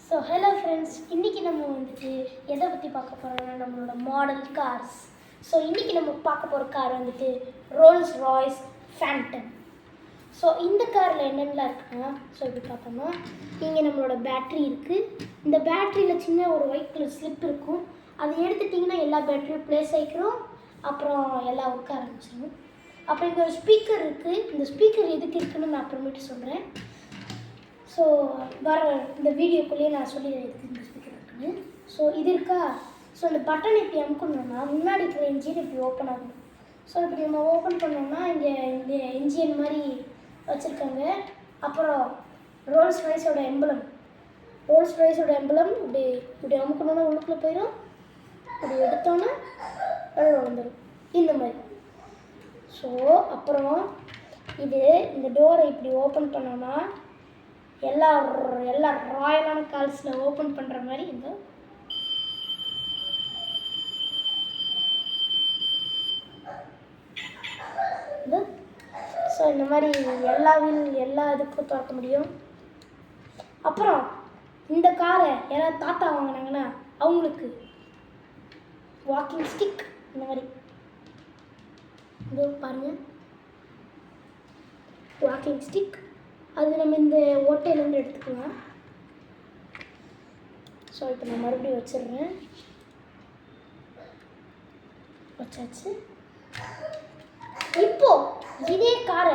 So hello friends, இன்றைக்கி நம்ம வந்துட்டு எதை பற்றி பார்க்க போகிறோம்னா நம்மளோட மாடல் கார்ஸ். ஸோ இன்றைக்கி நம்ம பார்க்க போகிற கார் வந்துட்டு ரோல்ஸ் ராய்ஸ் ஃபேண்டம். ஸோ இந்த காரில் என்னென்னலாம் இருக்குன்னா, ஸோ இப்படி பார்த்தோம்னா இங்கே நம்மளோட பேட்ரி இருக்குது. இந்த பேட்ரியில் சின்ன ஒரு ஒயிட் கலர் ஸ்லிப் இருக்கும். அதை எடுத்துட்டிங்கன்னா எல்லா பேட்டரியும் ப்ளேஸ் ஆகிக்கிறோம். அப்புறம் எல்லாம் ஒர்க் ஆரம்பிச்சிடும். அப்புறம் இங்கே ஒரு ஸ்பீக்கர் இருக்குது. இந்த ஸ்பீக்கர் எதுக்கு இருக்குன்னு நான் அப்புறமேட்டு சொல்கிறேன். ஸோ வர இந்த வீடியோக்குள்ளேயே நான் சொல்லிடுறேன் எதுக்கு இந்த ஸ்பீக்கர் இருக்குன்னு. ஸோ இது இருக்கா. ஸோ இந்த பட்டன் இப்படி அமுக்கணும்னா முன்னாடி இருக்கிற இன்ஜின் இப்படி ஓப்பன் ஆகணும். ஸோ இப்படி நம்ம ஓப்பன் பண்ணோம்னா இங்கே இந்த இன்ஜின் மாதிரி வச்சுருக்காங்க. அப்புறம் ரோல்ஸ் ராய்ஸோட எம்பளம் இப்படி இப்படி அமுக்கணுன்னா உள்ளுக்குள்ளே போயிடும். இப்படி எடுத்தோன்னா வெளில வந்துடும் இந்த மாதிரி. ஸோ அப்புறம் இந்த டோரை இப்படி ஓப்பன் பண்ணோன்னா எல்லா ராயலான கார்ஸில் ஓப்பன் பண்ணுற மாதிரி இந்த ஸோ இந்த மாதிரி எல்லா இதுக்கும் திறக்க முடியும். அப்புறம் இந்த காரை யாராவது தாத்தா வாங்கினாங்கன்னா அவங்களுக்கு வாக்கிங் ஸ்டிக் இந்த மாதிரி இது பாருங்கள், வாக்கிங் ஸ்டிக். அது நம்ம இந்த ஓட்டையிலேருந்து எடுத்துக்கலாம். ஸோ இப்போ நான் மறுபடியும் வச்சிடுறேன். வச்சாச்சு. இப்போது இதே காரை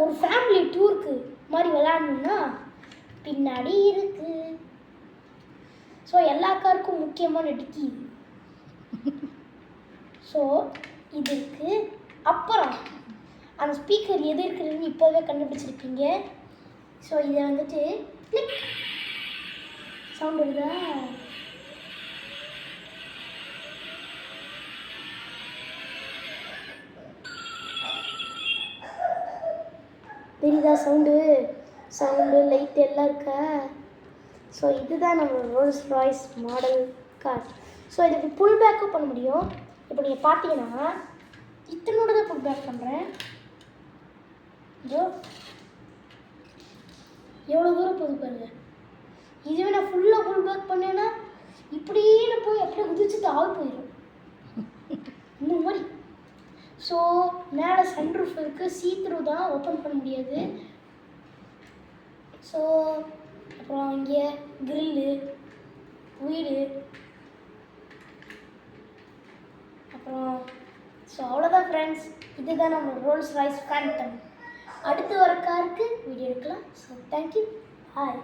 ஒரு ஃபேமிலி டூருக்கு மாதிரி விளையாடணுன்னா பின்னாடி இருக்குது. ஸோ எல்லா காருக்கும் முக்கியமான டிக்கி. ஸோ இது இருக்குது. அப்புறம் அந்த ஸ்பீக்கர் எது இருக்குதுன்னு இப்போவே கண்டுபிடிச்சிருப்பீங்க. ஸோ இதை வந்துட்டு கிளிக் சவுண்ட் வருதா? தெரியுதா சவுண்டு லைட் எல்லாம் இருக்கா? ஸோ இதுதான் நம்ம Rolls Royce model car. So இதுக்கு புல் பேக்கும் பண்ண முடியும். இப்போ நீங்கள் பார்த்தீங்கன்னா இத்தனோட தான் புல் பேக் பண்ணுறேன். இதோ எவ்வளோ தூரம் போகுது பாருங்க. இதுவே நான் ஃபுல்லாக புல் பேக் பண்ணேன்னா இப்படியே நான் போய் அப்படியே குதிச்சுட்டு ஆள் போயிடும் இந்த மாதிரி. ஸோ மேலே சன்ரூஃப் இருக்குது. சீத்ரூ தான், ஓப்பன் பண்ண முடியாது. ஸோ அப்புறம் இங்கே கிரில்லு வீடு அப்புறம் ஸோ அவ்வளோதான் ஃப்ரெண்ட்ஸ். இதுதான் நம்ம ரோல்ஸ் ராய்ஸ் ஃபேண்டம். அடுத்து வர காருக்கு வீடியோ எடுக்கலாம். So thank you. பாய்.